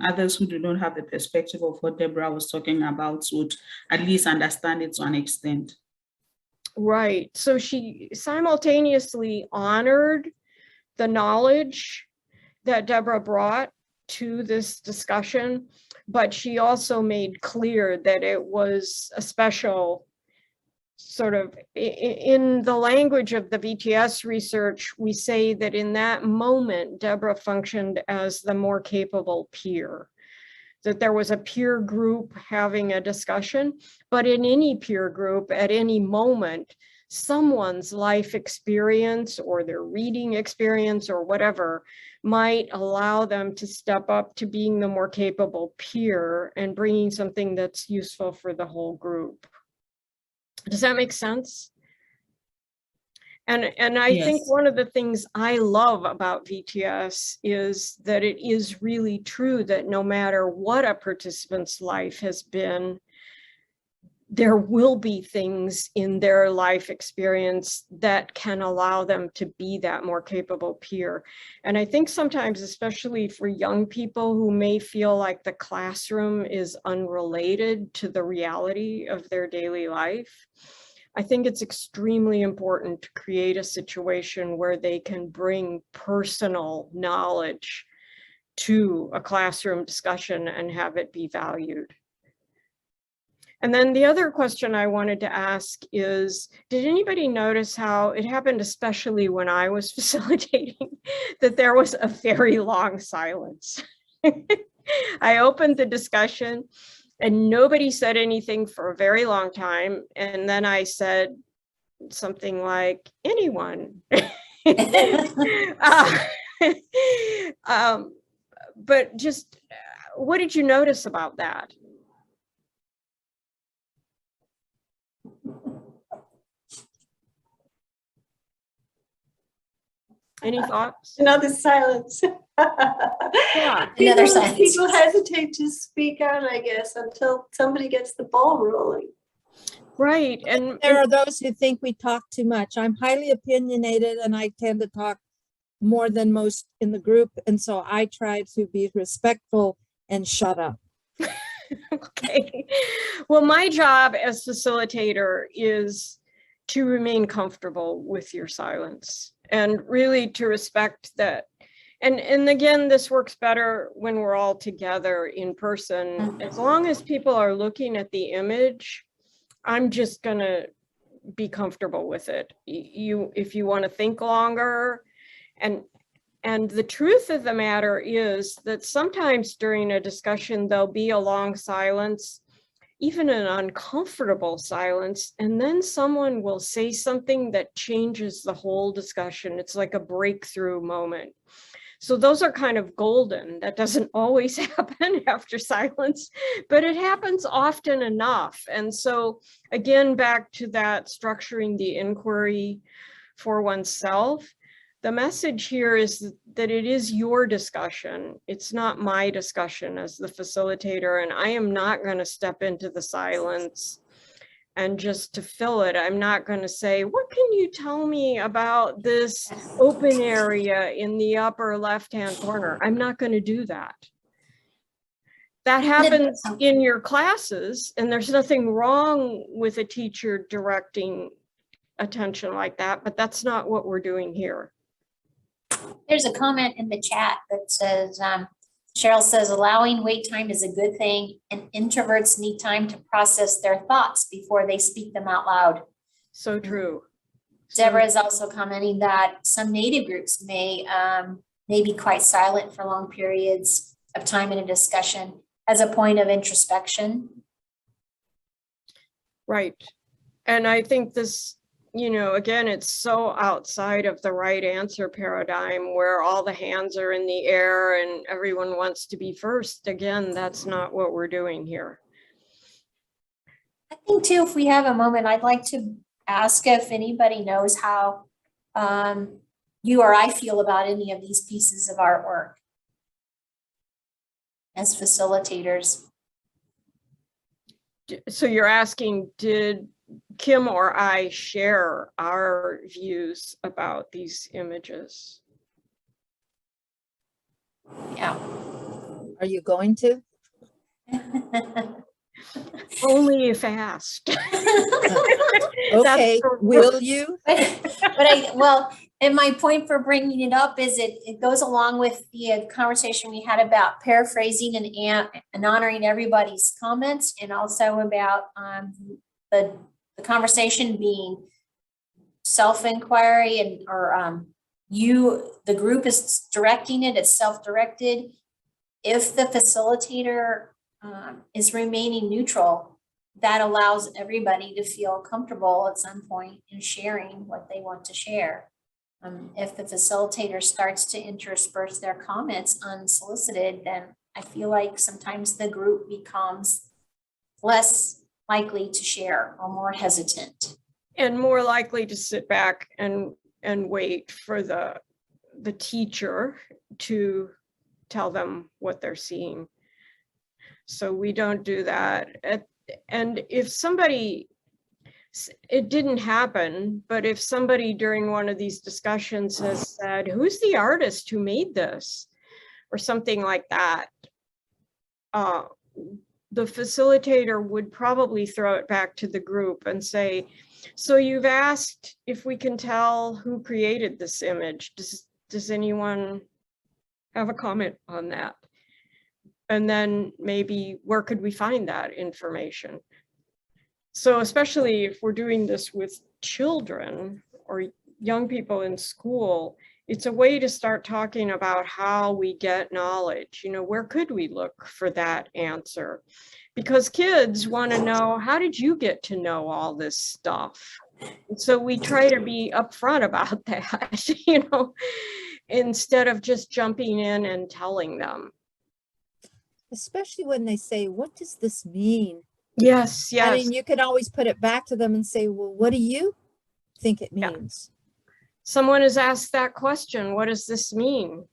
Speaker 1: others who do not have the perspective of what Deborah was talking about would at least understand it to an extent.
Speaker 2: Right. So she simultaneously honored the knowledge that Deborah brought to this discussion, but she also made clear that it was a special sort of, in the language of the VTS research, we say that in that moment, Deborah functioned as the more capable peer, that there was a peer group having a discussion, but in any peer group at any moment, someone's life experience or their reading experience or whatever might allow them to step up to being the more capable peer and bringing something that's useful for the whole group. Does that make sense? And I think
Speaker 1: Yes.
Speaker 2: one of the things I love about VTS is that it is really true that no matter what a participant's life has been, there will be things in their life experience that can allow them to be that more capable peer. And I think sometimes, especially for young people who may feel like the classroom is unrelated to the reality of their daily life, I think it's extremely important to create a situation where they can bring personal knowledge to a classroom discussion and have it be valued. And then the other question I wanted to ask is, did anybody notice how it happened, especially when I was facilitating, that there was a very long silence? I opened the discussion and nobody said anything for a very long time. And then I said something like, anyone. But just, what did you notice about that? Any thoughts?
Speaker 4: Another silence.
Speaker 2: Yeah.
Speaker 3: Another silence.
Speaker 4: People hesitate to speak out, I guess, until somebody gets the ball rolling.
Speaker 2: Right. And
Speaker 7: There are those who think we talk too much. I'm highly opinionated and I tend to talk more than most in the group. And so I try to be respectful and shut up.
Speaker 2: okay. Well, my job as facilitator is to remain comfortable with your silence and really to respect that. And again, this works better when we're all together in person. As long as people are looking at the image, I'm just gonna be comfortable with it. If you want to think longer, and the truth of the matter is that sometimes during a discussion, there'll be a long silence, even an uncomfortable silence, and then someone will say something that changes the whole discussion. It's like a breakthrough moment. So those are kind of golden. That doesn't always happen after silence, but it happens often enough. And so again, back to that structuring the inquiry for oneself, the message here is that it is your discussion. It's not my discussion as the facilitator, and I am not going to step into the silence and just to fill it. I'm not going to say, what can you tell me about this open area in the upper left-hand corner? I'm not going to do that. That happens in your classes, and there's nothing wrong with a teacher directing attention like that, but that's not what we're doing here.
Speaker 3: There's a comment in the chat that says, Cheryl says, allowing wait time is a good thing, and introverts need time to process their thoughts before they speak them out loud.
Speaker 2: So true.
Speaker 3: Deborah is also commenting that some native groups may be quite silent for long periods of time in a discussion as a point of introspection.
Speaker 2: Right. And I think this, again, it's so outside of the right answer paradigm where all the hands are in the air and everyone wants to be first. Again, that's not what we're doing here.
Speaker 3: I think too, if we have a moment, I'd like to ask if anybody knows how you or I feel about any of these pieces of artwork as facilitators.
Speaker 2: So you're asking, did Kim or I share our views about these images?
Speaker 3: Yeah.
Speaker 7: Are you going to?
Speaker 2: Only if asked.
Speaker 7: Okay, will you?
Speaker 3: And my point for bringing it up is it goes along with the conversation we had about paraphrasing and honoring everybody's comments, and also about the conversation being self-inquiry and the group is directing it, it's self-directed. If the facilitator is remaining neutral, that allows everybody to feel comfortable at some point in sharing what they want to share. If the facilitator starts to intersperse their comments unsolicited, then I feel like sometimes the group becomes less likely to share or more hesitant.
Speaker 2: and more likely to sit back and wait for the teacher to tell them what they're seeing. So we don't do that. And if somebody, it didn't happen, but if somebody during one of these discussions has said, who's the artist who made this? Or something like that, the facilitator would probably throw it back to the group and say, so you've asked if we can tell who created this image. Does anyone have a comment on that? And then maybe where could we find that information? So especially if we're doing this with children or young people in school, it's a way to start talking about how we get knowledge. You know, where could we look for that answer? Because kids want to know, how did you get to know all this stuff? And so we try to be upfront about that, you know, instead of just jumping in and telling them.
Speaker 7: Especially when they say, what does this mean?
Speaker 2: Yes,
Speaker 7: I
Speaker 2: yes.
Speaker 7: mean, you can always put it back to them and say, well, what do you think it
Speaker 2: Yeah.
Speaker 7: means?
Speaker 2: Someone has asked that question, what does this mean?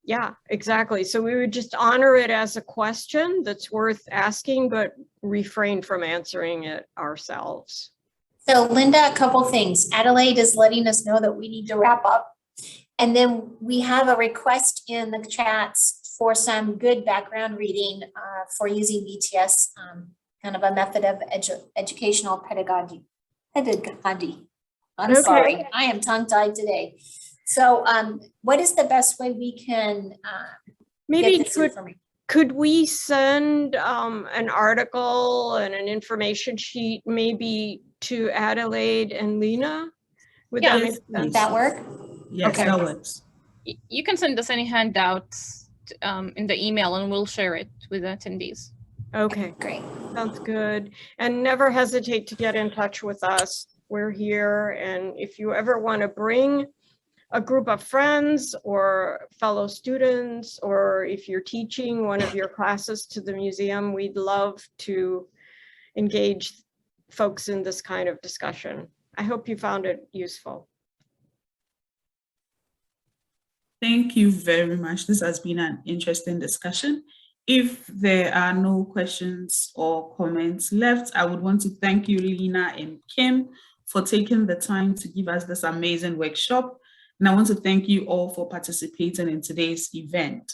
Speaker 2: Yeah, exactly. So we would just honor it as a question that's worth asking, but refrain from answering it ourselves.
Speaker 3: So Linda, a couple things. Adelaide is letting us know that we need to wrap up. And then we have a request in the chats for some good background reading for using BTS, kind of a method of educational pedagogy. I'm
Speaker 2: Okay.
Speaker 3: sorry, I am tongue-tied today. So what is the best way we can
Speaker 2: Maybe
Speaker 3: get this information?
Speaker 2: could we send an article and an information sheet maybe to Adelaide and Lena? Would that
Speaker 6: Yeah.
Speaker 2: make
Speaker 1: Yes,
Speaker 2: sense?
Speaker 3: Would that work?
Speaker 1: Yes,
Speaker 2: Okay.
Speaker 1: that works.
Speaker 6: You can send us any handouts in the email and we'll share it with the attendees.
Speaker 2: Okay,
Speaker 3: Great.
Speaker 2: sounds good. And never hesitate to get in touch with us. We're here. And if you ever want to bring a group of friends or fellow students, or if you're teaching one of your classes to the museum, we'd love to engage folks in this kind of discussion. I hope you found it useful.
Speaker 1: Thank you very much. This has been an interesting discussion. If there are no questions or comments left, I would want to thank you, Lena and Kim, for taking the time to give us this amazing workshop. And I want to thank you all for participating in today's event.